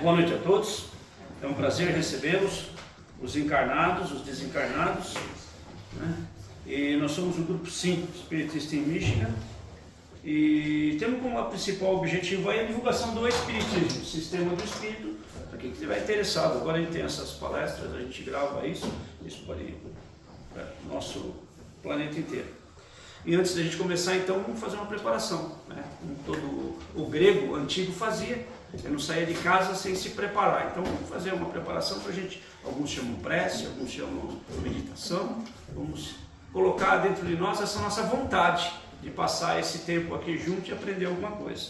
Boa noite a todos, é um prazer recebê-los, os encarnados, os desencarnados, né? E nós somos o grupo 5, Espiritista em Michigan, e temos como principal objetivo aí a divulgação do Espiritismo, o sistema do Espírito, para quem estiver interessado. Agora a gente tem essas palestras, a gente grava isso pode ir para o nosso planeta inteiro. E antes da gente começar, então, vamos fazer uma preparação, né? Como todo o grego antigo fazia, ele não saía de casa sem se preparar. Então, vamos fazer uma preparação para a gente, alguns chamam prece, alguns chamam meditação, vamos colocar dentro de nós essa nossa vontade de passar esse tempo aqui junto e aprender alguma coisa.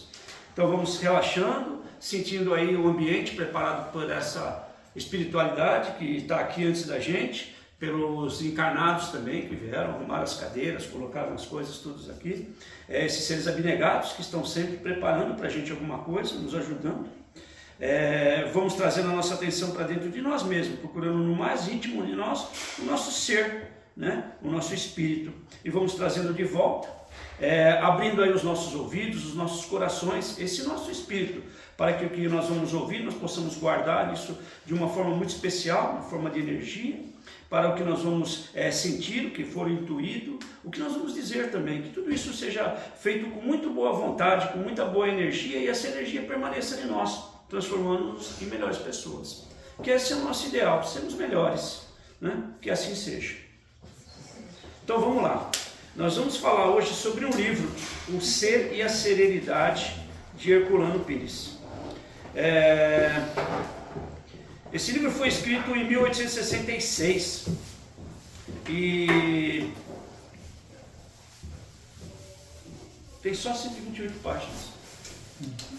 Então, vamos relaxando, sentindo aí o ambiente preparado por essa espiritualidade que está aqui antes da gente, pelos encarnados também, que vieram, arrumaram as cadeiras, colocaram as coisas todas aqui, esses seres abnegados que estão sempre preparando para a gente alguma coisa, nos ajudando. Vamos trazendo a nossa atenção para dentro de nós mesmos, procurando no mais íntimo de nós o nosso ser, né? O nosso espírito, e vamos trazendo de volta, abrindo aí os nossos ouvidos, os nossos corações, esse nosso espírito, para que o que nós vamos ouvir, nós possamos guardar isso de uma forma muito especial, uma forma de energia, para o que nós vamos sentir, o que for intuído, o que nós vamos dizer também, que tudo isso seja feito com muito boa vontade, com muita boa energia, e essa energia permaneça em nós, transformando-nos em melhores pessoas. Que esse é o nosso ideal, sermos melhores, né? Que assim seja. Então vamos lá, nós vamos falar hoje sobre um livro, O Ser e a Serenidade, de Herculano Pires. Esse livro foi escrito em 1866 e tem só 128 páginas.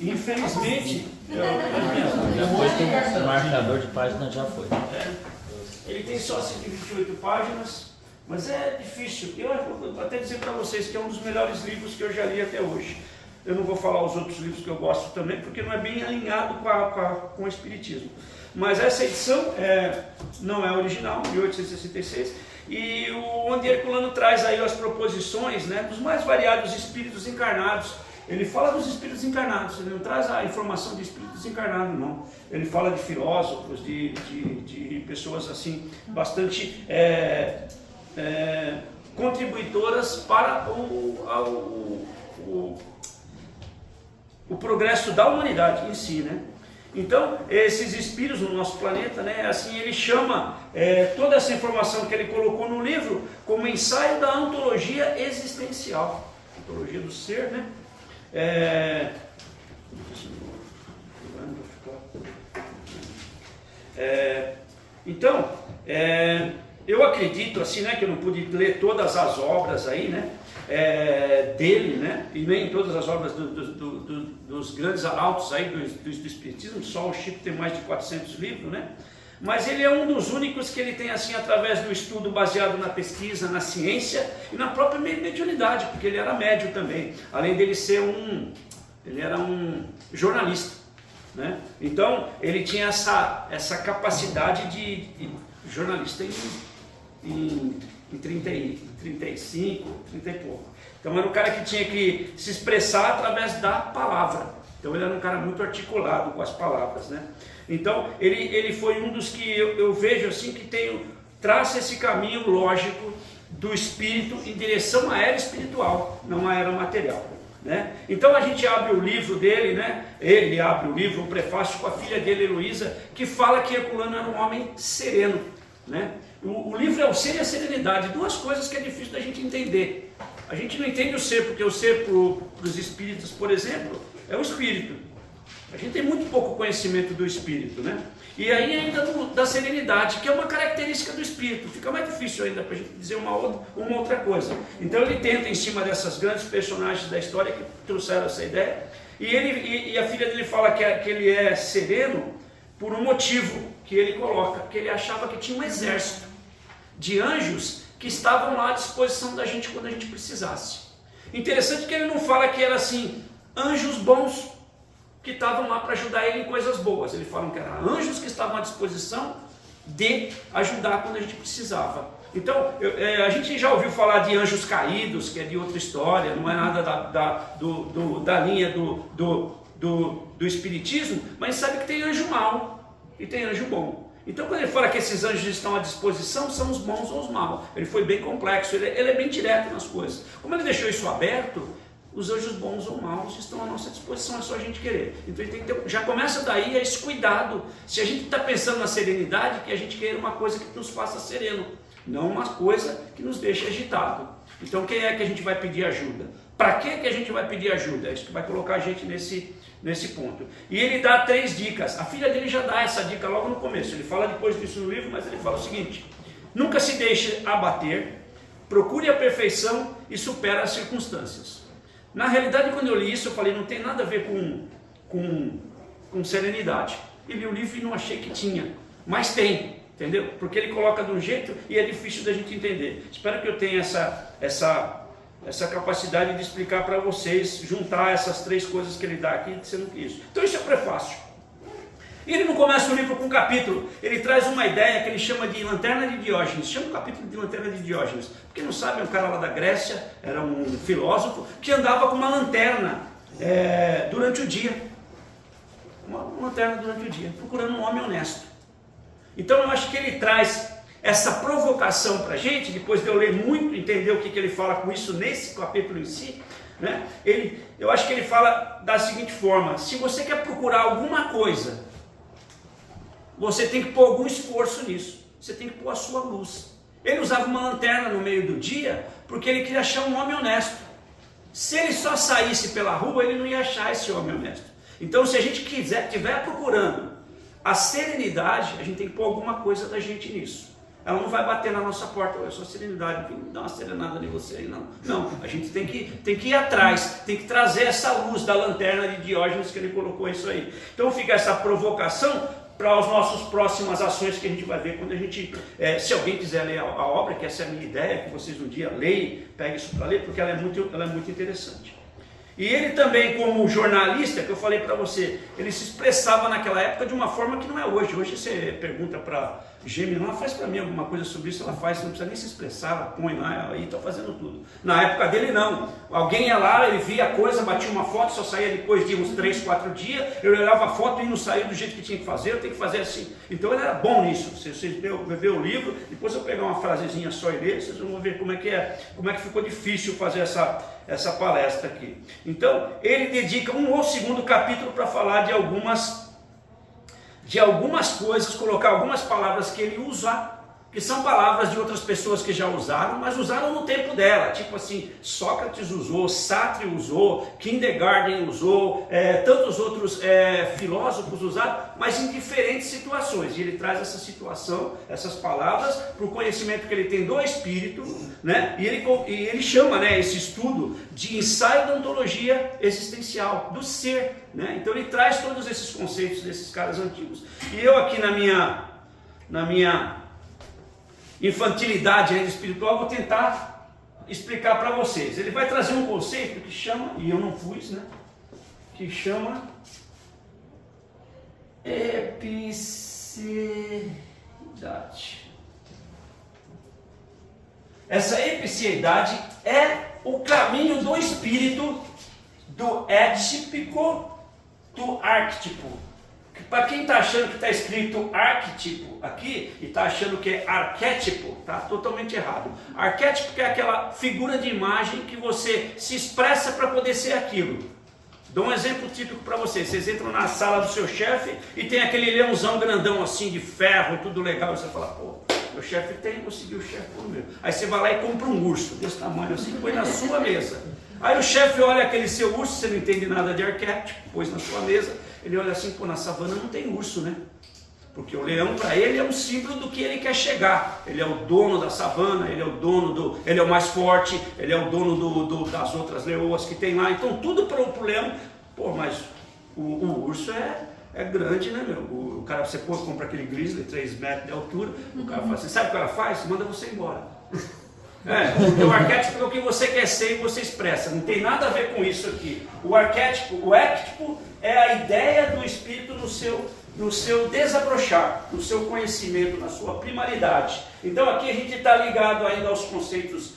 E, infelizmente, depois que o marcador de página já foi. Ele tem só 128 páginas, mas é difícil. Eu vou até dizer para vocês que é um dos melhores livros que eu já li até hoje. Eu não vou falar os outros livros que eu gosto também, porque não é bem alinhado com o Espiritismo. Mas essa edição não é original, de 1866, e onde Herculano traz aí as proposições, né, dos mais variados espíritos encarnados. Ele fala dos espíritos encarnados, ele não traz a informação de espíritos encarnados, não. Ele fala de filósofos, de pessoas assim, bastante contribuidoras para o progresso da humanidade em si, né? Então, esses espíritos no nosso planeta, né, assim, ele chama toda essa informação que ele colocou no livro como ensaio da ontologia existencial, ontologia do ser, né? Então, eu acredito assim, né, que eu não pude ler todas as obras aí, né, dele, né, e nem todas as obras dos grandes arautos aí do Espiritismo. Só o Chico tem mais de 400 livros, né? Mas ele é um dos únicos que ele tem assim, através do estudo baseado na pesquisa, na ciência e na própria mediunidade, porque ele era médium também, além dele ser ele era um jornalista, né? Então ele tinha essa capacidade de jornalista em 35, 30 e pouco. Então era um cara que tinha que se expressar através da palavra. Então ele era um cara muito articulado com as palavras, né? Então ele foi um dos que eu vejo assim que traça esse caminho lógico do espírito em direção à era espiritual, não à era material, né? Então a gente abre o livro dele, né? Ele abre o livro, um prefácio com a filha dele, Heloísa, que fala que Herculano era um homem sereno, né? O livro é o ser e a serenidade, duas coisas que é difícil da gente entender. A gente não entende o ser, porque o ser para os espíritas, por exemplo, é o espírito. A gente tem muito pouco conhecimento do espírito, né? E aí ainda da serenidade, que é uma característica do espírito. Fica mais difícil ainda para a gente dizer uma outra coisa. Então ele tenta, em cima dessas grandes personagens da história que trouxeram essa ideia, e a filha dele fala que ele é sereno por um motivo que ele coloca, que ele achava que tinha um exército de anjos que estavam lá à disposição da gente quando a gente precisasse. Interessante que ele não fala que era assim, anjos bons que estavam lá para ajudar ele em coisas boas. Ele fala que eram anjos que estavam à disposição de ajudar quando a gente precisava. Então, a gente já ouviu falar de anjos caídos, que é de outra história, não é nada da linha do espiritismo, mas sabe que tem anjo mau e tem anjo bom. Então quando ele fala que esses anjos estão à disposição, são os bons ou os maus. Ele foi bem complexo, ele é bem direto nas coisas. Como ele deixou isso aberto, os anjos bons ou maus estão à nossa disposição, é só a gente querer. Então ele tem que ter, já começa daí esse cuidado. Se a gente está pensando na serenidade, que a gente queira uma coisa que nos faça sereno, não uma coisa que nos deixe agitado. Então quem é que a gente vai pedir ajuda? Para que a gente vai pedir ajuda? É isso que vai colocar a gente nesse ponto. E ele dá 3 dicas. A filha dele já dá essa dica logo no começo. Ele fala depois disso no livro, mas ele fala o seguinte: nunca se deixe abater, procure a perfeição e supere as circunstâncias. Na realidade, quando eu li isso, eu falei, não tem nada a ver com serenidade. E li o livro e não achei que tinha, mas tem, entendeu? Porque ele coloca de um jeito e é difícil da gente entender. Espero que eu tenha essa capacidade de explicar para vocês, juntar essas 3 coisas que ele dá aqui, sendo que isso. Então isso é o prefácio. E ele não começa o livro com um capítulo, ele traz uma ideia que ele chama de Lanterna de Diógenes. Chama o capítulo de Lanterna de Diógenes. Porque não sabe, é um cara lá da Grécia, era um filósofo, que andava com uma lanterna durante o dia. Uma lanterna durante o dia, procurando um homem honesto. Então eu acho que ele traz essa provocação para a gente, depois de eu ler muito, entender o que ele fala com isso nesse capítulo em si, né? Eu acho que ele fala da seguinte forma: se você quer procurar alguma coisa, você tem que pôr algum esforço nisso, você tem que pôr a sua luz. Ele usava uma lanterna no meio do dia, porque ele queria achar um homem honesto. Se ele só saísse pela rua, ele não ia achar esse homem honesto. Então se a gente estiver procurando a serenidade, a gente tem que pôr alguma coisa da gente nisso. Ela não vai bater na nossa porta, olha só, serenidade, vem dar uma serenada de você aí, não. Não, a gente tem que ir atrás, tem que trazer essa luz da lanterna de Diógenes que ele colocou isso aí. Então fica essa provocação para as nossas próximas ações que a gente vai ver quando a gente, se alguém quiser ler a obra, que essa é a minha ideia, que vocês um dia leem, peguem isso para ler, porque ela é muito interessante. E ele também, como jornalista, que eu falei para você, ele se expressava naquela época de uma forma que não é hoje. Hoje você pergunta para Gemini, ela faz para mim alguma coisa sobre isso, ela faz, não precisa nem se expressar, ela põe lá, aí está fazendo tudo. Na época dele não, alguém ia lá, ele via a coisa, batia uma foto, só saía depois de uns 3, 4 dias, eu olhava a foto e não saía do jeito que tinha que fazer, eu tenho que fazer assim. Então ele era bom nisso. Se vocês ver o livro, depois eu pegar uma frasezinha só e ler, vocês vão ver como é que ficou difícil fazer essa palestra aqui. Então ele dedica um ou segundo capítulo para falar de algumas coisas, colocar algumas palavras que ele usa, que são palavras de outras pessoas que já usaram, mas usaram no tempo dela, tipo assim, Sócrates usou, Sartre usou, Kierkegaard usou, tantos outros filósofos usaram, mas em diferentes situações. E ele traz essa situação, essas palavras, para o conhecimento que ele tem do espírito, né? E ele chama, né, esse estudo de ensaio da ontologia existencial, do ser, né? Então ele traz todos esses conceitos desses caras antigos. E eu aqui na minha infantilidade ainda espiritual vou tentar explicar para vocês. Ele vai trazer um conceito que chama, e eu não pus, né? Que chama epiciedade. Essa epiciedade é o caminho do espírito do étipico do arquétipo. Para quem está achando que está escrito arquétipo aqui e está achando que é arquétipo, está totalmente errado. Arquétipo é aquela figura de imagem que você se expressa para poder ser aquilo. Dou um exemplo típico para vocês. Vocês entram na sala do seu chefe e tem aquele leãozão grandão assim de ferro, tudo legal. E você fala, pô, meu chefe tem, conseguiu o chefe por meu. Aí você vai lá e compra um urso desse tamanho assim, põe na sua mesa. Aí o chefe olha aquele seu urso, você não entende nada de arquétipo, pôs na sua mesa. Ele olha assim, pô, na savana não tem urso, né? Porque o leão para ele é um símbolo do que ele quer chegar. Ele é o dono da savana, ele é o dono ele é o mais forte, ele é o dono das outras leoas que tem lá. Então tudo para o leão, pô, mas o urso é grande, né, meu? O cara, você compra aquele grizzly, 3 metros de altura, o cara fala assim, sabe o que ela faz? Manda você embora. Porque o arquétipo é o que você quer ser e você expressa, não tem nada a ver com isso aqui. O arquétipo é a ideia do espírito no seu desabrochar, no seu conhecimento, na sua primaridade. Então aqui a gente está ligado ainda aos conceitos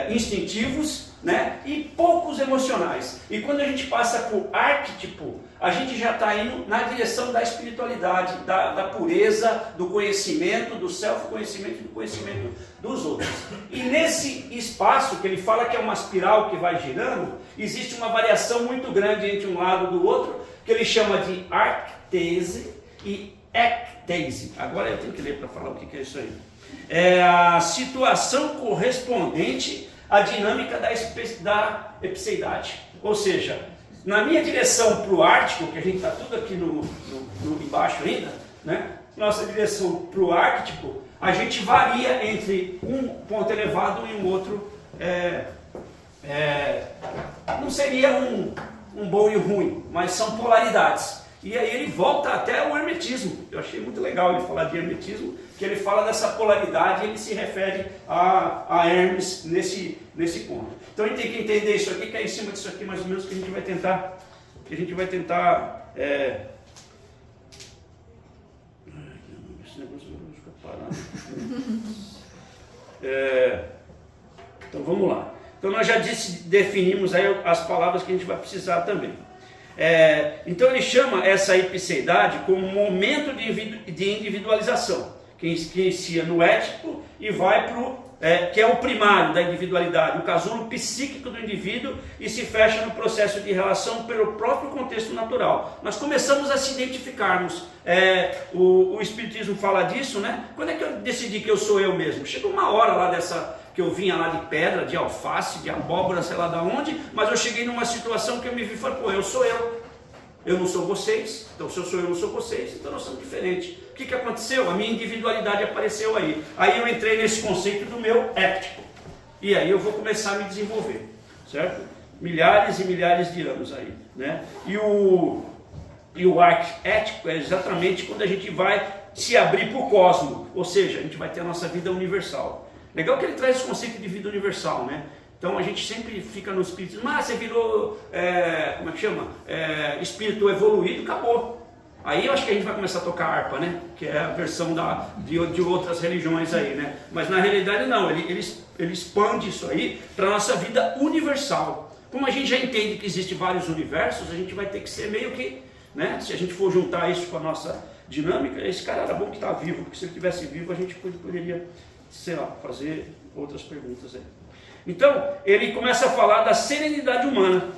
instintivos, né? E poucos emocionais. E quando a gente passa para o arquétipo, a gente já está indo na direção da espiritualidade, da pureza, do conhecimento, do self-conhecimento e do conhecimento dos outros. E nesse espaço, que ele fala que é uma espiral que vai girando, existe uma variação muito grande entre um lado e do outro, que ele chama de arctese e ectese. Agora eu tenho que ler para falar o que é isso aí. É a situação correspondente à dinâmica da epseidade. Ou seja, na minha direção para o Ártico, que a gente está tudo aqui no embaixo ainda, né? Nossa direção para o Ártico, a gente varia entre um ponto elevado e um outro. Não seria um bom e ruim, mas são polaridades. E aí ele volta até o hermetismo. Eu achei muito legal ele falar de hermetismo, que ele fala dessa polaridade e ele se refere a Hermes nesse ponto. Então a gente tem que entender isso aqui, que é em cima disso aqui mais ou menos que a gente vai tentar... esse negócio não fica parado. Então vamos lá. Então nós já definimos aí as palavras que a gente vai precisar também. Então ele chama essa epseidade como um momento de individualização, que inicia no ético e vai para o que é o primário da individualidade, o casulo psíquico do indivíduo, e se fecha no processo de relação pelo próprio contexto natural. Nós começamos a se identificarmos. O Espiritismo fala disso, né? Quando é que eu decidi que eu sou eu mesmo? Chegou uma hora lá que eu vinha lá de pedra, de alface, de abóbora, sei lá de onde, mas eu cheguei numa situação que eu me vi e falei, pô, eu sou eu. Eu não sou vocês, então se eu sou eu não sou vocês, então nós somos diferentes. O que aconteceu? A minha individualidade apareceu aí. Aí eu entrei nesse conceito do meu ético. E aí eu vou começar a me desenvolver, certo? Milhares e milhares de anos aí, né? E o arquético é exatamente quando a gente vai se abrir para o cosmos, ou seja, a gente vai ter a nossa vida universal. Legal que ele traz esse conceito de vida universal, né? Então a gente sempre fica no espírito, mas você virou, como é que chama? Espírito evoluído, acabou. Aí eu acho que a gente vai começar a tocar harpa, né? Que é a versão de outras religiões aí, né? Mas na realidade não, ele expande isso aí para a nossa vida universal. Como a gente já entende que existem vários universos, a gente vai ter que ser meio que, né? Se a gente for juntar isso com a nossa dinâmica, esse cara era bom que está vivo, porque se ele estivesse vivo a gente poderia, sei lá, fazer outras perguntas aí. Então, ele começa a falar da serenidade humana,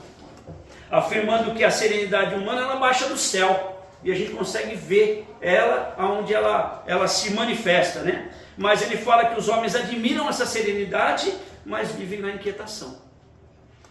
afirmando que a serenidade humana ela baixa do céu, e a gente consegue ver ela onde ela se manifesta, né? Mas ele fala que os homens admiram essa serenidade, mas vivem na inquietação.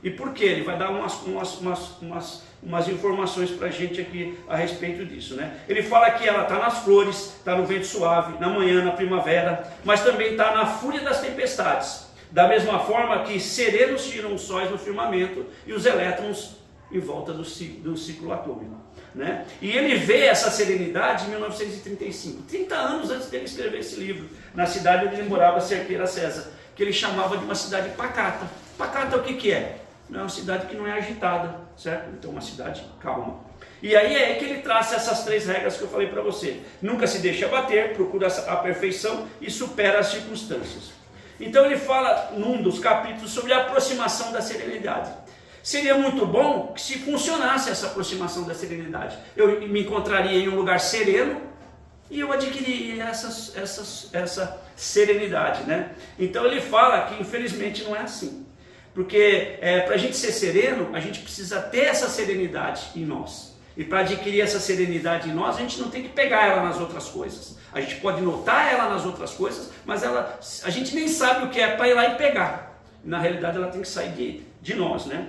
E por quê? Ele vai dar umas informações para a gente aqui a respeito disso, né? Ele fala que ela está nas flores, está no vento suave, na manhã, na primavera, mas também está na fúria das tempestades. Da mesma forma que serenos tiram os sóis no firmamento e os elétrons em volta do ciclo atômico, né? E ele vê essa serenidade em 1935, 30 anos antes dele escrever esse livro, na cidade onde ele morava, Cerqueira César, que ele chamava de uma cidade pacata. Pacata o que é? É uma cidade que não é agitada, certo? Então uma cidade calma. E aí é que ele traça essas 3 regras que eu falei para você. Nunca se deixa abater, procura a perfeição e supera as circunstâncias. Então ele fala num dos capítulos sobre a aproximação da serenidade. Seria muito bom que se funcionasse essa aproximação da serenidade. Eu me encontraria em um lugar sereno e eu adquiriria essa serenidade, né? Então ele fala que infelizmente não é assim. Porque para a gente ser sereno, a gente precisa ter essa serenidade em nós. E para adquirir essa serenidade em nós, a gente não tem que pegar ela nas outras coisas. A gente pode notar ela nas outras coisas, mas a gente nem sabe o que é para ir lá e pegar. Na realidade, ela tem que sair de nós, né?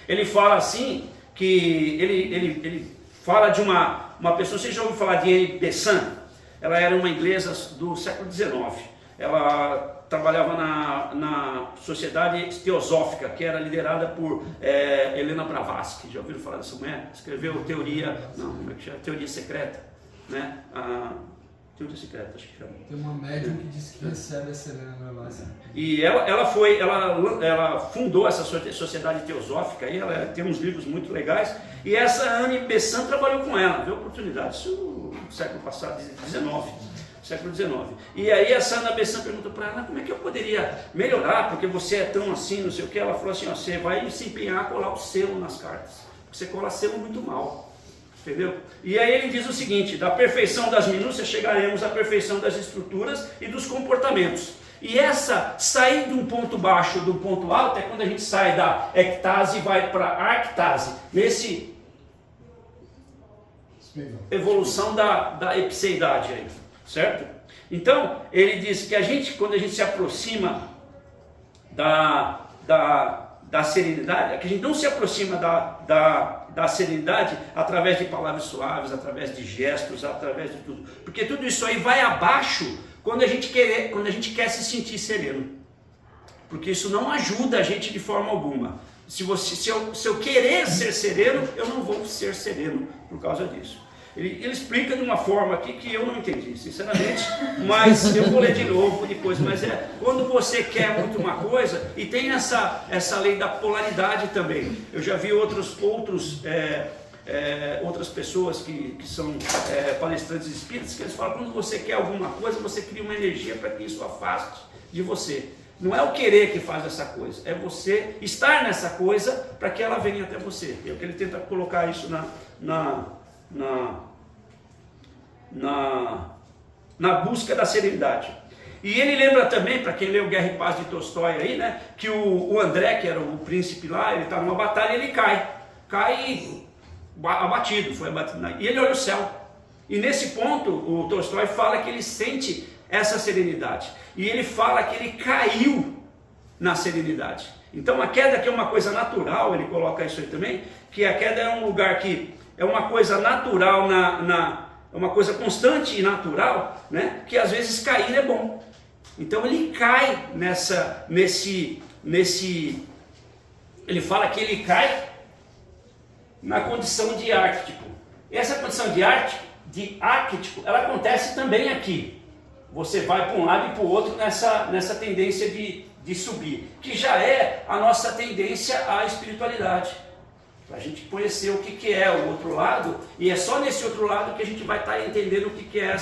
Ele fala assim, que ele fala de uma pessoa, você já ouviu falar de Anne Besant? Ela era uma inglesa do século XIX. Ela trabalhava na Sociedade Teosófica, que era liderada por Helena Blavatsky. Já ouviram falar dessa mulher? Escreveu Teoria Secreta, né? Teoria Secreta, acho que chama. Tem uma médium que diz que recebe essa Helena Blavatsky. E ela fundou essa Sociedade Teosófica, e ela tem uns livros muito legais, e essa Anne Besant trabalhou com ela, deu oportunidade, isso no século passado, 19. século XIX. E aí a Sana Bessan perguntou para ela, como é que eu poderia melhorar, porque você é tão assim, não sei o que. Ela falou assim, ó, você vai se empenhar a colar o selo nas cartas. Você cola selo muito mal, entendeu? E aí ele diz o seguinte, da perfeição das minúcias chegaremos à perfeição das estruturas e dos comportamentos. E essa, sair de um ponto baixo do ponto alto, é quando a gente sai da ectase e vai para a arctase. Nesse evolução da epseidade aí, certo? Então, ele diz que quando a gente se aproxima da serenidade, que a gente não se aproxima da serenidade através de palavras suaves, através de gestos, através de tudo. Porque tudo isso aí vai abaixo quando a gente quer se sentir sereno. Porque isso não ajuda a gente de forma alguma. Se eu querer ser sereno, eu não vou ser sereno por causa disso. Ele explica de uma forma aqui que eu não entendi, sinceramente, mas eu vou ler de novo depois. Mas é quando você quer muito uma coisa, e tem essa lei da polaridade também. Eu já vi outras pessoas que são palestrantes espíritas, que eles falam, quando você quer alguma coisa, você cria uma energia para que isso afaste de você. Não é o querer que faz essa coisa, é você estar nessa coisa para que ela venha até você. É o que ele tenta colocar isso na busca da serenidade. E ele lembra também, para quem leu Guerra e Paz de Tolstói aí, né, que o André, que era o príncipe lá, ele está numa batalha e ele cai abatido, foi abatido, e ele olha o céu. E nesse ponto, o Tolstói fala que ele sente essa serenidade. E ele fala que ele caiu na serenidade. Então a queda, que é uma coisa natural, ele coloca isso aí também, que a queda é um lugar que é uma coisa natural, é uma coisa constante e natural, né? Que às vezes cair é bom. Então ele cai ele fala que ele cai na condição de árquetipo. Essa condição de árquetipo, ela acontece também aqui. Você vai para um lado e para o outro nessa tendência de subir, que já é a nossa tendência à espiritualidade. Para a gente conhecer o que é o outro lado, e é só nesse outro lado que a gente vai estar entendendo o que é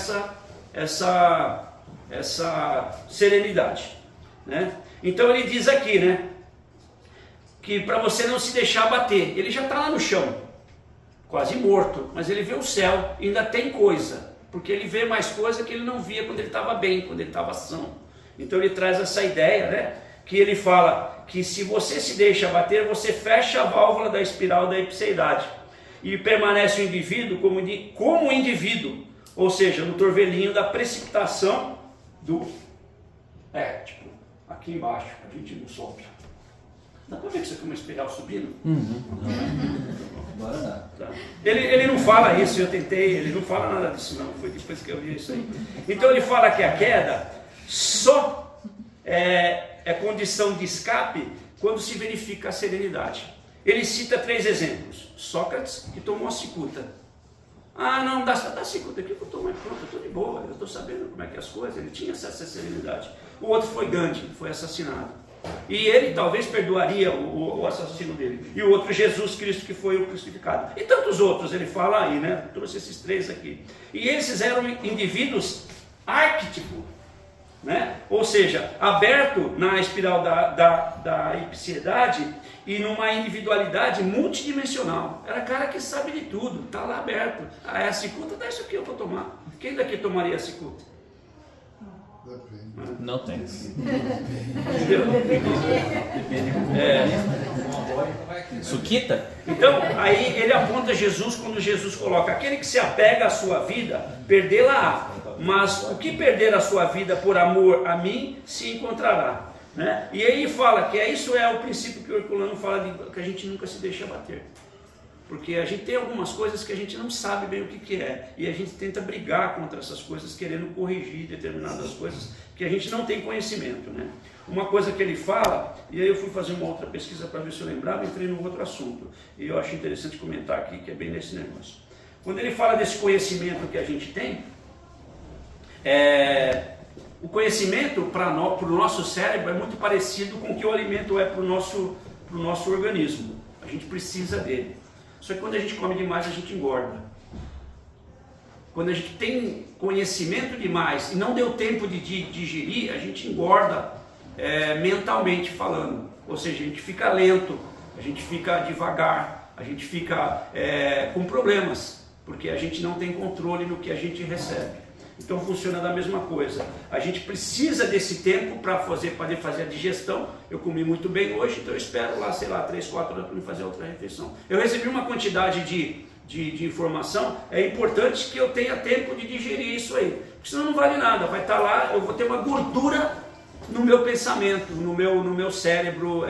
essa serenidade, né? Então ele diz aqui, né, que para você não se deixar bater, ele já está lá no chão, quase morto, mas ele vê o céu, ainda tem coisa, porque ele vê mais coisa que ele não via quando ele estava bem, quando ele estava são. Então ele traz essa ideia, né, que ele fala que se você se deixa bater, você fecha a válvula da espiral da epseidade e permanece o indivíduo como indivíduo, ou seja, no torvelinho da precipitação tipo, aqui embaixo, a gente não sobe. Dá para ver que isso aqui é uma espiral subindo? Agora dá. Tá. Ele não fala isso, eu tentei, ele não fala nada disso não, foi depois que eu vi isso aí. Então ele fala que a queda só é condição de escape quando se verifica a serenidade. Ele cita 3 exemplos. Sócrates, que tomou a cicuta. Ah, não, dá a cicuta aqui que eu tomei, pronto, eu estou de boa, eu estou sabendo como é que é as coisas. Ele tinha essa serenidade. O outro foi Gandhi, que foi assassinado. E ele talvez perdoaria o assassino dele. E o outro, Jesus Cristo, que foi o crucificado. E tantos outros, ele fala aí, né? Trouxe esses 3 aqui. E esses eram indivíduos arquétipo, né? Ou seja, aberto na espiral da ipsiedade e numa individualidade multidimensional. Era cara que sabe de tudo, está lá aberto. Ah, é a cicuta? Dá isso aqui, eu vou tomar. Quem daqui tomaria a cicuta? Não tem. Entendeu? Suquita? Então, aí ele aponta Jesus quando Jesus coloca: aquele que se apega à sua vida, perdê-la-á. Mas o que perder a sua vida por amor a mim, se encontrará. Né? E aí fala que isso é o princípio que o Herculano fala, que a gente nunca se deixa bater. Porque a gente tem algumas coisas que a gente não sabe bem o que é. E a gente tenta brigar contra essas coisas, querendo corrigir determinadas coisas que a gente não tem conhecimento. Né? Uma coisa que ele fala, e aí eu fui fazer uma outra pesquisa para ver se eu lembrava, entrei num outro assunto. E eu acho interessante comentar aqui, que é bem nesse negócio. Quando ele fala desse conhecimento que a gente tem, o conhecimento para o nosso cérebro é muito parecido com o que o alimento é para o nosso organismo. A gente precisa dele. Só que quando a gente come demais, a gente engorda. Quando a gente tem conhecimento demais e não deu tempo de digerir, a gente engorda mentalmente falando. Ou seja, a gente fica lento, a gente fica devagar, a gente fica com problemas, porque a gente não tem controle no que a gente recebe. Então funciona da mesma coisa. A gente precisa desse tempo para poder fazer a digestão. Eu comi muito bem hoje, então eu espero lá, sei lá, 3, 4 horas para me fazer outra refeição. Eu recebi uma quantidade de informação, é importante que eu tenha tempo de digerir isso aí. Porque senão não vale nada, vai estar lá, eu vou ter uma gordura no meu pensamento, no meu cérebro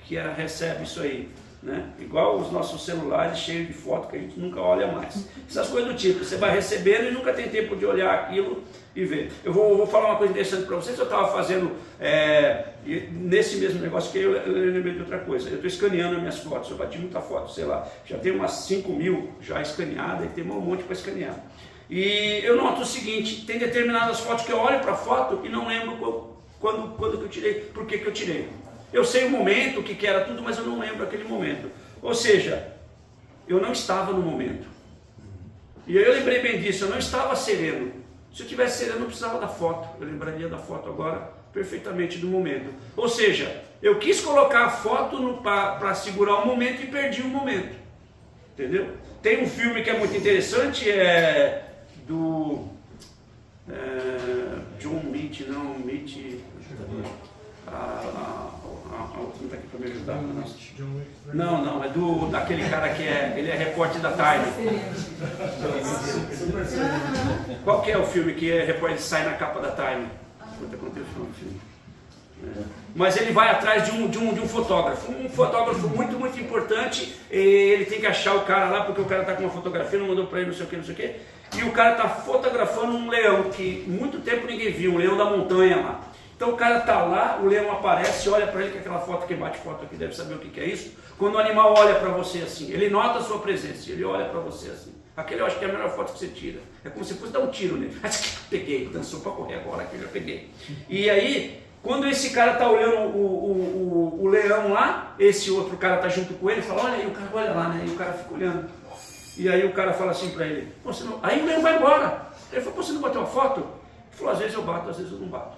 que recebe isso aí. Né? Igual os nossos celulares cheios de foto que a gente nunca olha mais. Essas coisas do tipo, você vai recebendo e nunca tem tempo de olhar aquilo e ver. Eu vou falar uma coisa interessante para vocês. Eu estava fazendo, nesse mesmo negócio que eu lembrei de outra coisa. Eu estou escaneando as minhas fotos, eu bati muita foto, sei lá, já tem umas 5.000 já escaneadas e tem um monte para escanear. E eu noto o seguinte, tem determinadas fotos que eu olho para a foto e não lembro quando que eu tirei, por que eu tirei. Eu sei o momento, o que era tudo, mas eu não lembro aquele momento. Ou seja, eu não estava no momento. E aí eu lembrei bem disso, eu não estava sereno. Se eu tivesse sereno, eu não precisava da foto. Eu lembraria da foto agora perfeitamente do momento. Ou seja, eu quis colocar a foto para segurar o momento e perdi o momento. Entendeu? Tem um filme que é muito interessante, do John Meach, está aqui para me ajudar. Não, é daquele cara que ele é repórter da Time. Qual que é o filme que é repórter sai na capa da Time? Quanto aconteceu no filme? Mas ele vai atrás de um fotógrafo. Um fotógrafo muito, muito importante. Ele tem que achar o cara lá, porque o cara está com uma fotografia, não mandou para ele, não sei o que. E o cara está fotografando um leão, que muito tempo ninguém viu, um leão da montanha lá. Então o cara está lá, o leão aparece, olha para ele, que é aquela foto que bate foto aqui, deve saber o que é isso. Quando o animal olha para você assim, ele nota a sua presença, ele olha para você assim. Aquele eu acho que é a melhor foto que você tira. É como se fosse dar um tiro nele. Peguei, dançou para correr agora, aqui eu já peguei. E aí, quando esse cara está olhando o leão lá, esse outro cara está junto com ele, fala, olha aí, o cara olha lá, né? E o cara fica olhando. E aí o cara fala assim para ele, aí o leão vai embora. Ele falou, você não bateu uma foto? Ele falou, às vezes eu bato, às vezes eu não bato.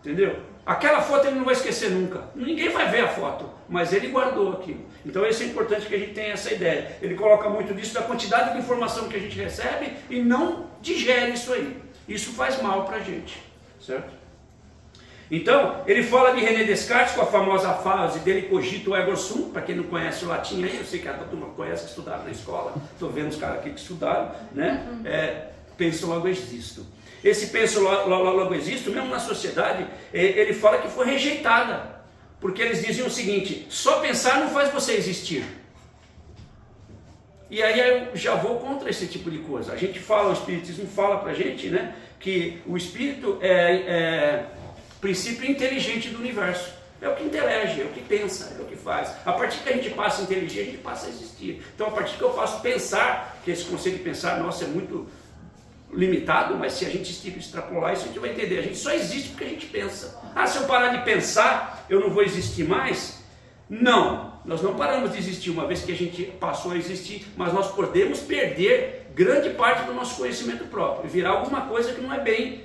Entendeu? Aquela foto ele não vai esquecer nunca. Ninguém vai ver a foto, mas ele guardou aquilo. Então isso é importante que a gente tenha essa ideia. Ele coloca muito disso da quantidade de informação que a gente recebe e não digere isso aí. Isso faz mal para a gente, certo? Então, ele fala de René Descartes com a famosa frase dele, cogito ergo sum. Para quem não conhece o latim aí, eu sei que a turma conhece, que estudaram na escola. Estou vendo os caras aqui que estudaram, né? Penso logo existo. Esse penso logo existo, mesmo na sociedade, ele fala que foi rejeitada. Porque eles diziam o seguinte, só pensar não faz você existir. E aí eu já vou contra esse tipo de coisa. A gente fala, o Espiritismo fala pra gente, né, que o Espírito é princípio inteligente do universo. É o que interage, é o que pensa, é o que faz. A partir que a gente passa a inteligir, a gente passa a existir. Então a partir que eu faço pensar, que esse conceito de pensar, nossa, é muito limitado, mas se a gente extrapolar isso, a gente vai entender. A gente só existe porque a gente pensa. Se eu parar de pensar, eu não vou existir mais? Não, nós não paramos de existir uma vez que a gente passou a existir, mas nós podemos perder grande parte do nosso conhecimento próprio e virar alguma coisa que não é bem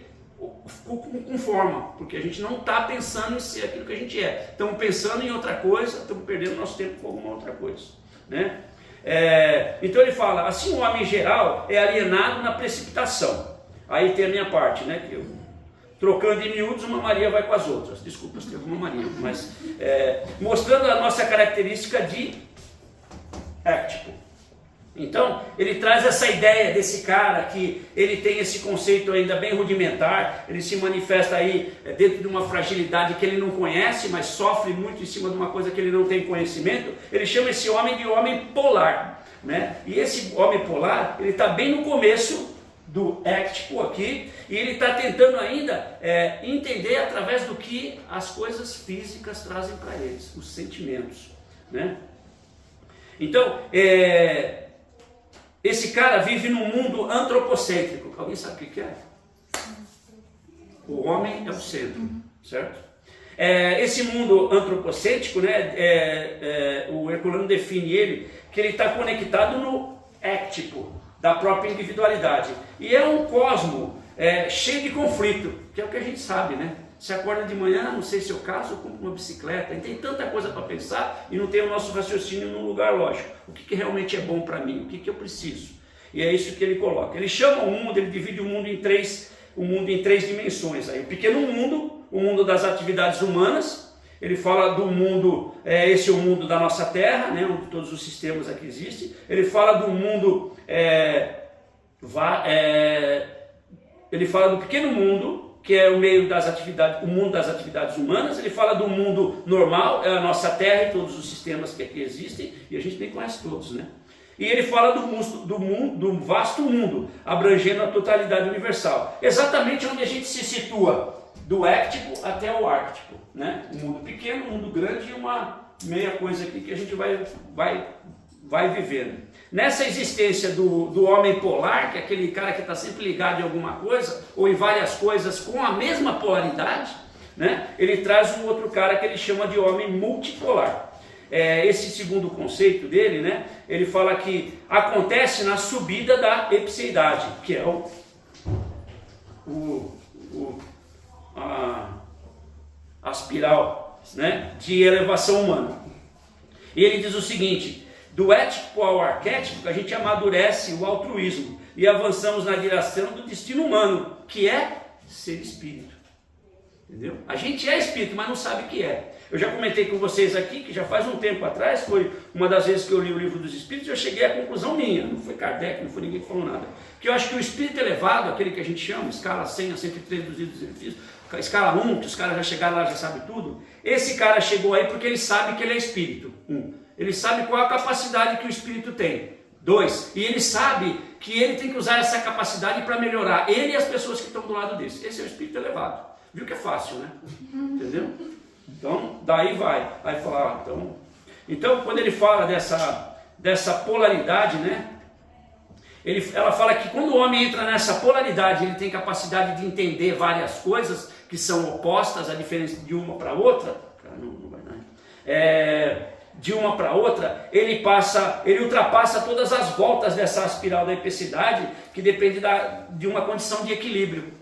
com forma, porque a gente não está pensando em ser aquilo que a gente é. Estamos pensando em outra coisa, estamos perdendo nosso tempo com alguma outra coisa, né? Então ele fala, assim o homem em geral é alienado na precipitação. Aí tem a minha parte, né? Que eu, trocando em miúdos, uma Maria vai com as outras. Desculpa se tem alguma Maria, mas mostrando a nossa característica de éctico. Então, ele traz essa ideia desse cara que ele tem esse conceito ainda bem rudimentar, ele se manifesta aí dentro de uma fragilidade que ele não conhece, mas sofre muito em cima de uma coisa que ele não tem conhecimento. Ele chama esse homem de homem polar, né? E esse homem polar, ele está bem no começo do éctico aqui, e ele está tentando ainda entender através do que as coisas físicas trazem para eles, os sentimentos, né? Então, esse cara vive num mundo antropocêntrico. Alguém sabe o que é? O homem é o centro, certo? Esse mundo antropocêntrico, né, o Herculano define ele, que ele está conectado no éctipo da própria individualidade. E é um cosmo cheio de conflito, que é o que a gente sabe, né? Você acorda de manhã, não sei se é o caso, compra uma bicicleta, e tem tanta coisa para pensar e não tem o nosso raciocínio num lugar lógico. O que realmente é bom para mim? O que eu preciso? E é isso que ele coloca. Ele chama o mundo, ele divide o mundo em três dimensões. Aí, o pequeno mundo, o mundo das atividades humanas. Ele fala do mundo, esse é o mundo da nossa Terra, né, onde todos os sistemas aqui existem. Ele fala do mundo, ele fala do pequeno mundo, que é o meio das atividades, o mundo das atividades humanas. Ele fala do mundo normal, é a nossa Terra e todos os sistemas que aqui existem, e a gente nem conhece todos, né? E ele fala do vasto mundo, abrangendo a totalidade universal. Exatamente onde a gente se situa, do éctico até o ártico, né? Um mundo pequeno, um mundo grande e uma meia coisa aqui que a gente vai vivendo. Nessa existência do homem polar, que é aquele cara que está sempre ligado em alguma coisa, ou em várias coisas com a mesma polaridade, né? Ele traz um outro cara que ele chama de homem multipolar. Esse segundo conceito dele, né? Ele fala que acontece na subida da epseidade, que é a espiral, né, de elevação humana. E ele diz o seguinte: do ético ao arquétipo, a gente amadurece o altruísmo e avançamos na direção do destino humano, que é ser espírito. Entendeu? A gente é espírito, mas não sabe o que é. Eu já comentei com vocês aqui que já faz um tempo atrás, foi uma das vezes que eu li o livro dos espíritos, eu cheguei à conclusão minha, não foi Kardec, não foi ninguém que falou nada, que eu acho que o espírito elevado, aquele que a gente chama, escala 100 a 103 dos livros dos benefícios, escala 1, que os caras já chegaram lá, já sabem tudo, esse cara chegou aí porque ele sabe que ele é espírito. Ele sabe qual é a capacidade que o espírito tem. 2, e ele sabe que ele tem que usar essa capacidade para melhorar ele e as pessoas que estão do lado desse. Esse é o espírito elevado. Viu que é fácil, né? Entendeu? Então, daí vai. Aí falar, então, quando ele fala dessa polaridade, né? Ela fala que quando o homem entra nessa polaridade, ele tem capacidade de entender várias coisas que são opostas, a diferença de uma para outra. Não vai dar. De uma para outra, ele ultrapassa todas as voltas dessa espiral da epicidade, que depende de uma condição de equilíbrio.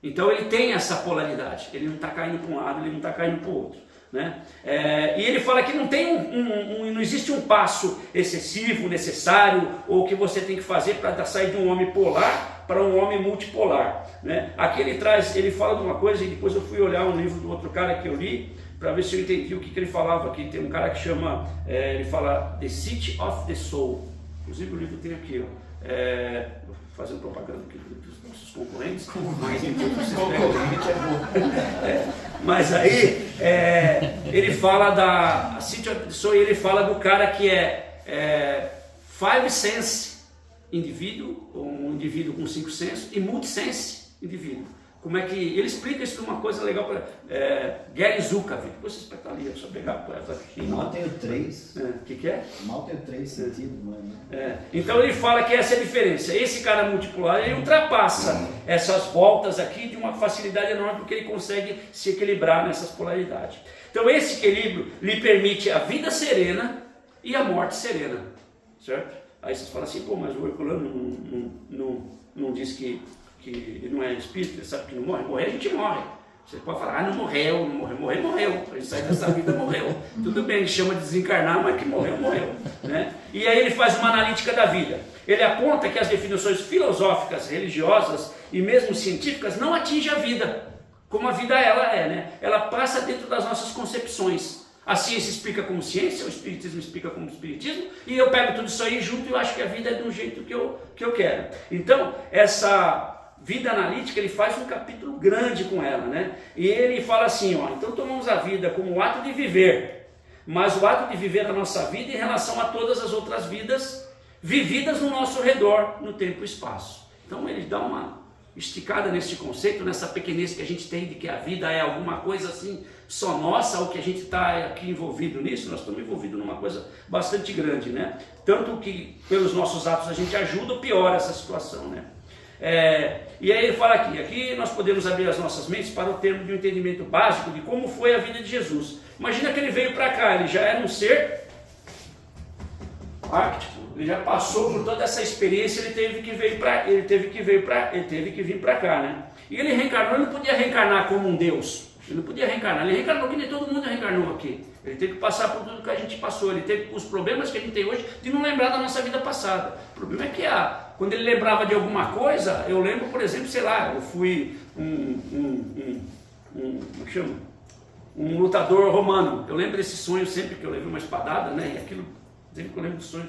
Então ele tem essa polaridade, ele não está caindo para um lado, ele não está caindo para o outro, né? E ele fala que não tem não existe um passo excessivo, necessário, ou que você tem que fazer para sair de um homem polar para um homem multipolar, né? Aqui ele fala de uma coisa, e depois eu fui olhar um livro do outro cara que eu li, para ver se eu entendi o que ele falava aqui. Tem um cara que chama, ele fala The City of the Soul, inclusive o livro tem aqui, ó, fazendo propaganda aqui dos nossos concorrentes, mas aí ele fala da City of the Soul, e ele fala do cara que Five Sense indivíduo, ou um indivíduo com 5 sensos, e multisense indivíduo. Como é que ele explica isso de uma coisa legal para Gary Zukav, depois você espeta ali, é só pegar essa aqui. Mal tenho 3. O que é? Mal tenho 3 sentidos, mano. Então ele fala que essa é a diferença. Esse cara multipolar, ele ultrapassa essas voltas aqui de uma facilidade enorme, porque ele consegue se equilibrar nessas polaridades. Então esse equilíbrio lhe permite a vida serena e a morte serena, certo? Aí vocês falam assim, pô, mas o Herculano não diz que ele não é espírito, ele sabe que não morre. Morrer a gente morre. Você pode falar, não morreu, morreu. A gente sai dessa vida, morreu. Tudo bem, ele chama de desencarnar, mas que morreu. Né? E aí ele faz uma analítica da vida. Ele aponta que as definições filosóficas, religiosas e mesmo científicas não atingem a vida, como a vida ela é, né? Ela passa dentro das nossas concepções. A ciência explica como ciência, o espiritismo explica como espiritismo, e eu pego tudo isso aí junto e eu acho que a vida é de um jeito que eu quero. Então, essa vida analítica, ele faz um capítulo grande com ela, né? E ele fala assim, ó, então tomamos a vida como o ato de viver, mas o ato de viver a nossa vida em relação a todas as outras vidas vividas no nosso redor, no tempo e espaço. Então ele dá uma esticada nesse conceito, nessa pequenez que a gente tem de que a vida é alguma coisa assim, só nossa, ou que a gente está aqui envolvido nisso. Nós estamos envolvidos numa coisa bastante grande, né? Tanto que pelos nossos atos a gente ajuda ou piora essa situação, né? E aí ele fala aqui nós podemos abrir as nossas mentes para o termo de um entendimento básico de como foi a vida de Jesus. Imagina que ele veio para cá, ele já era um ser ártico, Ele já passou por toda essa experiência, ele teve que vir para cá, né? E ele reencarnou, ele não podia reencarnar como um Deus. Ele não podia reencarnar, ele reencarnou que nem todo mundo reencarnou aqui. Ele teve que passar por tudo que a gente passou, ele teve os problemas que a gente tem hoje de não lembrar da nossa vida passada. O problema é que quando ele lembrava de alguma coisa, eu lembro, por exemplo, sei lá, eu fui como que chama? Um lutador romano. Eu lembro desse sonho sempre que eu levei uma espadada, né? E aquilo, sempre que eu lembro do sonho.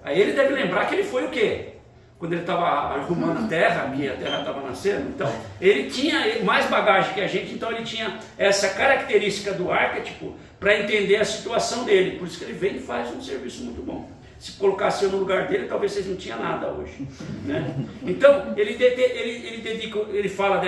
Aí ele deve lembrar que ele foi o quê? Quando ele estava arrumando a terra, que a terra estava nascendo, então ele tinha mais bagagem que a gente, então ele tinha essa característica do arquétipo para entender a situação dele, por isso que ele vem e faz um serviço muito bom. Se colocasse eu no lugar dele, talvez vocês não tinham nada hoje, né? Então ele fala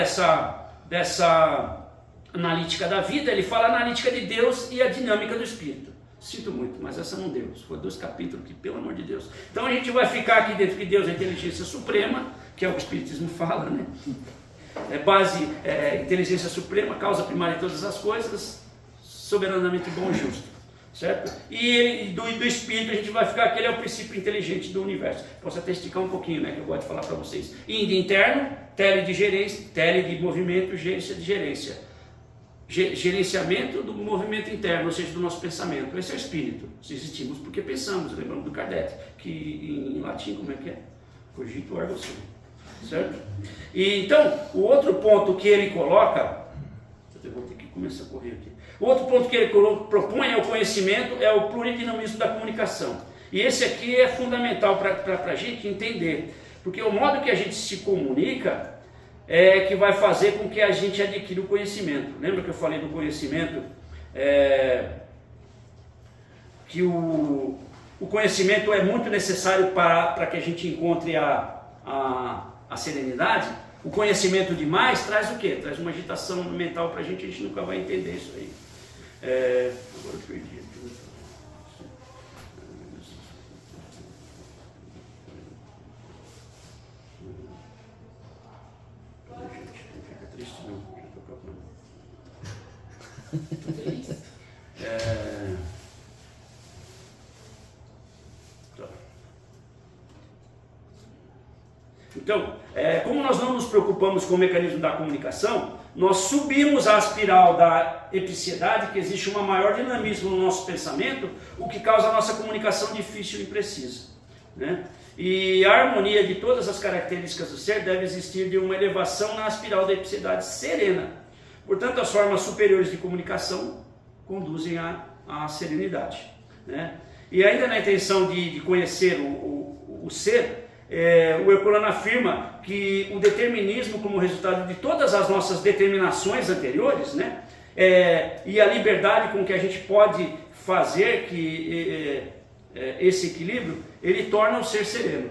dessa analítica da vida, ele fala a analítica de Deus e a dinâmica do Espírito. Sinto muito, mas essa não deu. Foi 2 capítulos que, pelo amor de Deus. Então a gente vai ficar aqui dentro que Deus é a inteligência suprema, que é o que o Espiritismo fala, né? Inteligência suprema, causa primária de todas as coisas, soberanamente bom e justo, certo? E do Espírito a gente vai ficar que ele é o princípio inteligente do universo. Posso até esticar um pouquinho, né? Que eu gosto de falar para vocês. Índio interno, tele de gerência, tele de movimento, gerência de gerência. Gerenciamento do movimento interno, ou seja, do nosso pensamento. Esse é o espírito. Se existimos porque pensamos, lembramos do Kardec, que em latim como é que é? Cogito ergo sum, certo? E então, o outro ponto que ele coloca, eu vou ter que começar a correr aqui. O outro ponto que ele propõe é o conhecimento, é o pluridinamismo da comunicação. E esse aqui é fundamental para a gente entender, porque o modo que a gente se comunica é que vai fazer com que a gente adquira o conhecimento. Lembra que eu falei do conhecimento? Que o conhecimento é muito necessário para que a gente encontre a serenidade. O conhecimento demais traz o quê? Traz uma agitação mental para a gente nunca vai entender isso aí. Agora eu perdi aqui. Então, como nós não nos preocupamos com o mecanismo da comunicação, nós subimos a espiral da epicidade, que existe um maior dinamismo no nosso pensamento, o que causa a nossa comunicação difícil e imprecisa, né? E a harmonia de todas as características do ser deve existir de uma elevação na espiral da epicidade serena. Portanto, as formas superiores de comunicação conduzem à serenidade, né? E ainda na intenção de conhecer o ser, o Herculano afirma que o determinismo, como resultado de todas as nossas determinações anteriores, né, e a liberdade com que a gente pode fazer que esse equilíbrio, ele torna o ser sereno.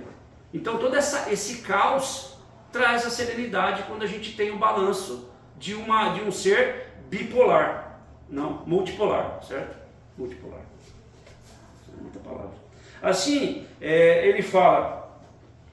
Então todo esse caos traz a serenidade quando a gente tem o balanço de um ser bipolar, não multipolar, certo? Multipolar. Muita palavra. Assim,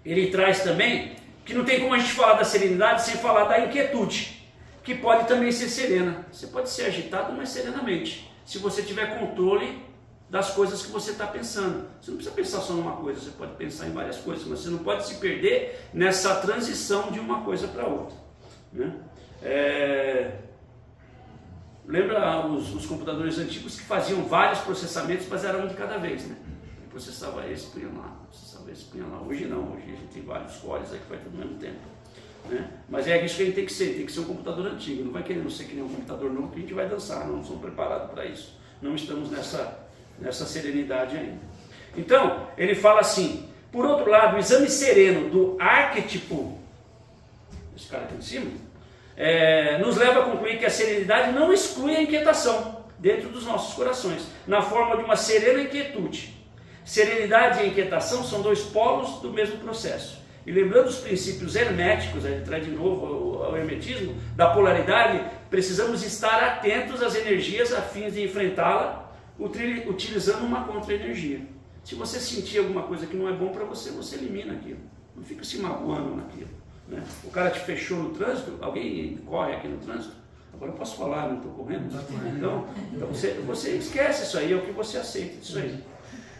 ele traz também que não tem como a gente falar da serenidade sem falar da inquietude, que pode também ser serena. Você pode ser agitado, mas serenamente, se você tiver controle das coisas que você está pensando. Você não precisa pensar só numa coisa, você pode pensar em várias coisas, mas você não pode se perder nessa transição de uma coisa para outra, né? Lembra os computadores antigos que faziam vários processamentos, mas era um de cada vez, né? Processava esse, punha lá, processava esse, punha lá. Hoje não, hoje a gente tem vários cores aí que vai tudo ao mesmo tempo, né? Mas é isso que a gente tem que ser um computador antigo, não vai querer não ser que nem um computador novo, que a gente vai dançar, não somos preparados para isso, não estamos nessa serenidade ainda. Então, ele fala assim, por outro lado, o exame sereno do arquétipo, esse cara aqui em cima, nos leva a concluir que a serenidade não exclui a inquietação dentro dos nossos corações, na forma de uma serena inquietude. Serenidade e inquietação são dois polos do mesmo processo. E lembrando os princípios herméticos, ele traz de novo o hermetismo, da polaridade, precisamos estar atentos às energias a fim de enfrentá-la, utilizando uma contra-energia. Se você sentir alguma coisa que não é bom para você, você elimina aquilo. Não fica se magoando naquilo, né? O cara te fechou no trânsito, alguém corre aqui no trânsito, agora eu posso falar, não estou correndo? Então você esquece isso aí, é o que você aceita disso aí.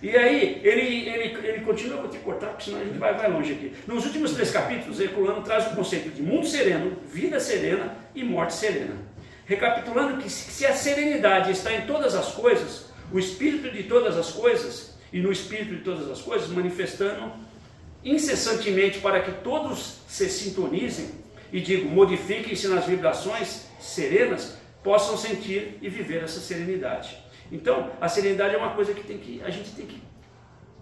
E aí, ele continua, vou ter que cortar, porque senão a gente vai longe aqui. Nos últimos 3 capítulos, Herculano traz o conceito de mundo sereno, vida serena e morte serena. Recapitulando que se a serenidade está em todas as coisas, o espírito de todas as coisas, e no espírito de todas as coisas, manifestando incessantemente para que todos se sintonizem, e digo, modifiquem-se nas vibrações serenas, possam sentir e viver essa serenidade. Então, a serenidade é uma coisa que a gente tem que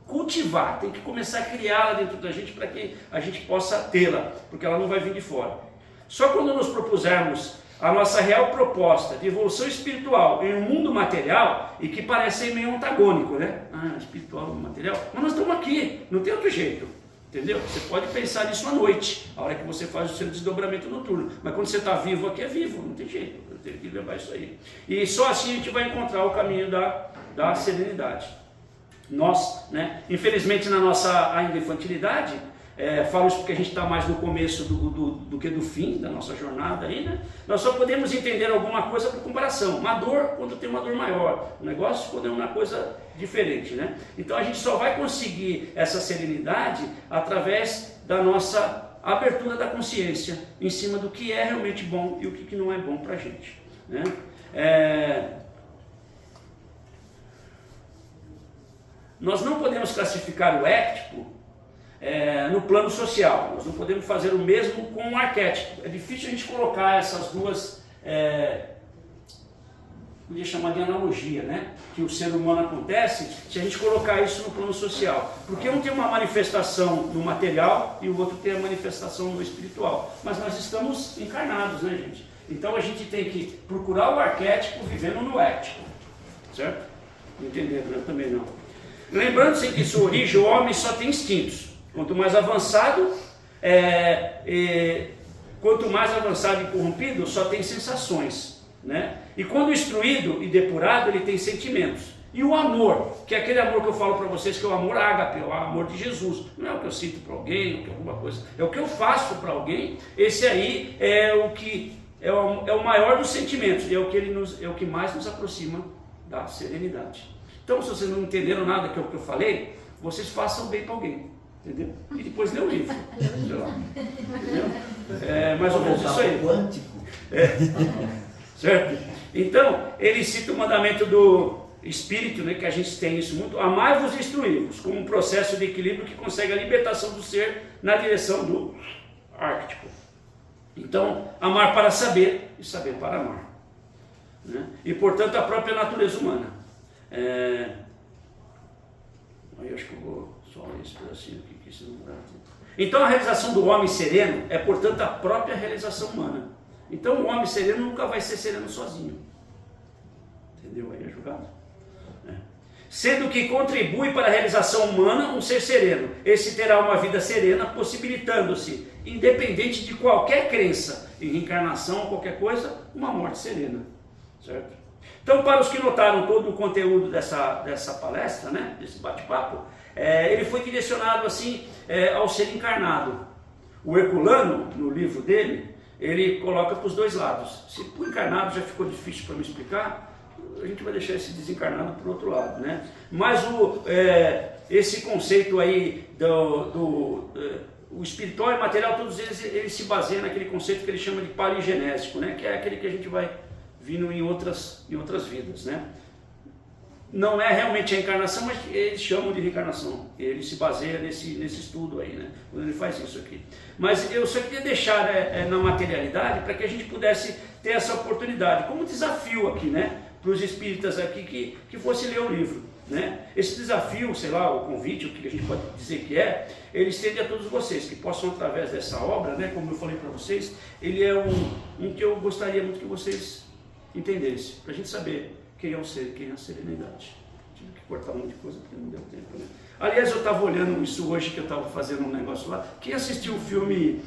cultivar, tem que começar a criá-la dentro da gente para que a gente possa tê-la, porque ela não vai vir de fora. Só quando nos propusermos a nossa real proposta de evolução espiritual em um mundo material, e que parece meio antagônico, né? Espiritual e material, mas nós estamos aqui, não tem outro jeito, entendeu? Você pode pensar nisso à noite, a hora que você faz o seu desdobramento noturno, mas quando você está vivo aqui é vivo, não tem jeito, eu tenho que levar isso aí. E só assim a gente vai encontrar o caminho da serenidade. Nós, né, infelizmente na nossa ainda infantilidade, falo isso porque a gente está mais no começo do que do fim da nossa jornada aí, né? Nós só podemos entender alguma coisa por comparação. Uma dor quando tem uma dor maior, um negócio quando é uma coisa diferente, né? Então a gente só vai conseguir essa serenidade através da nossa abertura da consciência em cima do que é realmente bom e o que não é bom para a gente, né? Nós não podemos classificar o éctico no plano social, nós não podemos fazer o mesmo com o arquétipo. É difícil a gente colocar essas duas, podia chamar de analogia, né? Que o ser humano acontece se a gente colocar isso no plano social. Porque um tem uma manifestação no material e o outro tem a manifestação no espiritual. Mas nós estamos encarnados, né, gente? Então a gente tem que procurar o arquétipo vivendo no ético, certo? Entenderam? Eu também não. Lembrando-se que em sua origem o homem só tem instintos. Quanto mais avançado e corrompido, só tem sensações, né? E quando instruído e depurado, ele tem sentimentos. E o amor, que é aquele amor que eu falo para vocês, que é o amor ágape, é o amor de Jesus. Não é o que eu sinto para alguém, ou alguma coisa. É o que eu faço para alguém. Esse aí é o que é o maior dos sentimentos. E é o que mais nos aproxima da serenidade. Então, se vocês não entenderam nada que eu falei, vocês façam bem para alguém. Entendeu? E depois lê o livro. Sei lá. Entendeu? Mais ou menos isso aí. Certo? Então, ele cita o mandamento do Espírito, né, que a gente tem isso muito. Amai-vos e instruí-vos, como um processo de equilíbrio que consegue a libertação do ser na direção do arquétipo. Então, amar para saber e saber para amar. Né? E, portanto, a própria natureza humana. Aí eu acho que eu vou só esse pedacinho aqui, que isso não dá tempo. Então, a realização do homem sereno é, portanto, a própria realização humana. Então, o homem sereno nunca vai ser sereno sozinho. Entendeu? Aí é julgado. Sendo que contribui para a realização humana um ser sereno. Esse terá uma vida serena, possibilitando-se, independente de qualquer crença em reencarnação ou qualquer coisa, uma morte serena. Certo? Então, para os que notaram todo o conteúdo dessa palestra, né, desse bate-papo, ele foi direcionado assim ao ser encarnado. O Herculano, no livro dele, ele coloca para os dois lados. Se para o encarnado já ficou difícil para me explicar, a gente vai deixar esse desencarnado para o outro lado, né? Mas esse conceito aí o espiritual e material, todos eles se baseiam naquele conceito que ele chama de paligenésico, né? Que é aquele que a gente vai vindo em outras vidas, né? Não é realmente a encarnação, mas eles chamam de reencarnação. Ele se baseia nesse estudo aí, né? Quando ele faz isso aqui. Mas eu só queria deixar na materialidade para que a gente pudesse ter essa oportunidade, como desafio aqui, né? Para os espíritas aqui que fosse ler o livro, né? Esse desafio, sei lá, o convite, o que a gente pode dizer que ele estende a todos vocês, que possam através dessa obra, né? Como eu falei para vocês, ele é um que eu gostaria muito que vocês entendessem, para a gente saber quem é o ser, quem é a serenidade. Tive que cortar um monte de coisa porque não deu tempo, né? Aliás, eu estava olhando isso hoje, que eu estava fazendo um negócio lá. Quem assistiu o filme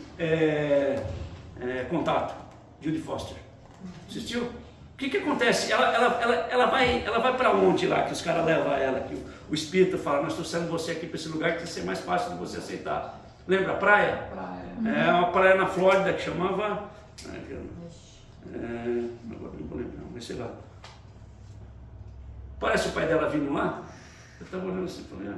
Contato, Judy Foster? Assistiu? O que acontece? Ela vai para onde lá, que os caras levam ela, que o espírito fala, nós trouxemos você aqui para esse lugar que vai ser mais fácil de você aceitar. Lembra a praia? É uma praia na Flórida que chamava... agora não vou lembrar, mas sei lá. Parece o pai dela vindo lá. Eu estava olhando assim, falei,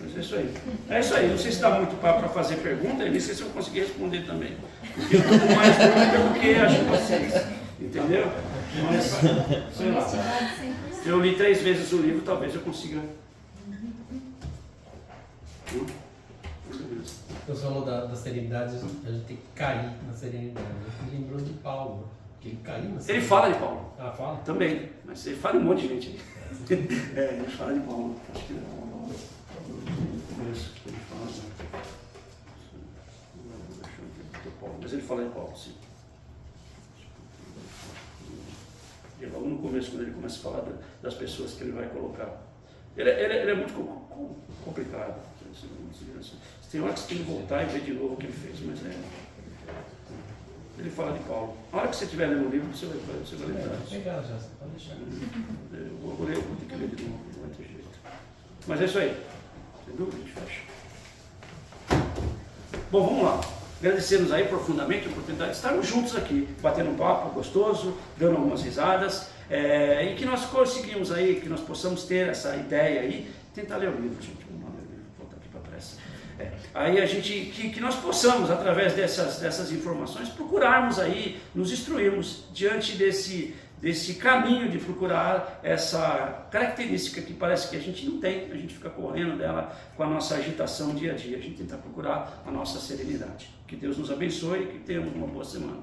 mas é isso aí. É isso aí, não sei se dá muito para fazer pergunta, e nem sei se eu consegui responder também. Porque eu estou com mais dúvida do que acho que vocês. Entendeu? Mas, sei lá. Eu li 3 vezes o livro, talvez eu consiga. Eu falou da serenidade, a gente tem que cair na serenidade. Me lembrou de Paulo, que ele caiu na serenidade. Ele fala de Paulo. Ah, fala? Também, mas ele fala de um monte de gente aí. Ele fala de Paulo. Acho que não. Ele fala. Mas ele fala de Paulo, sim. E logo no começo, quando ele começa a falar das pessoas que ele vai colocar. Ele é muito complicado. Tem hora que você tem que voltar e ver de novo o que ele fez, mas ele fala de Paulo. A hora que você estiver lendo o livro, você vai lembrar. Legal, já, pode deixar. Eu vou ler, vou ter que ler de novo, não vai ter jeito. Mas é isso aí. Sem dúvida, a gente fecha. Bom, vamos lá. Agradecemos aí profundamente a oportunidade de estarmos juntos aqui, batendo um papo gostoso, dando algumas risadas, e que nós conseguimos aí, que nós possamos ter essa ideia aí, tentar ler o livro, gente. Vamos lá ler o livro, voltar aqui para trás. Aí a gente, que nós possamos, através dessas informações, procurarmos aí, nos instruirmos diante desse caminho de procurar essa característica que parece que a gente não tem, a gente fica correndo dela com a nossa agitação dia a dia, a gente tenta procurar a nossa serenidade. Que Deus nos abençoe e que tenhamos uma boa semana.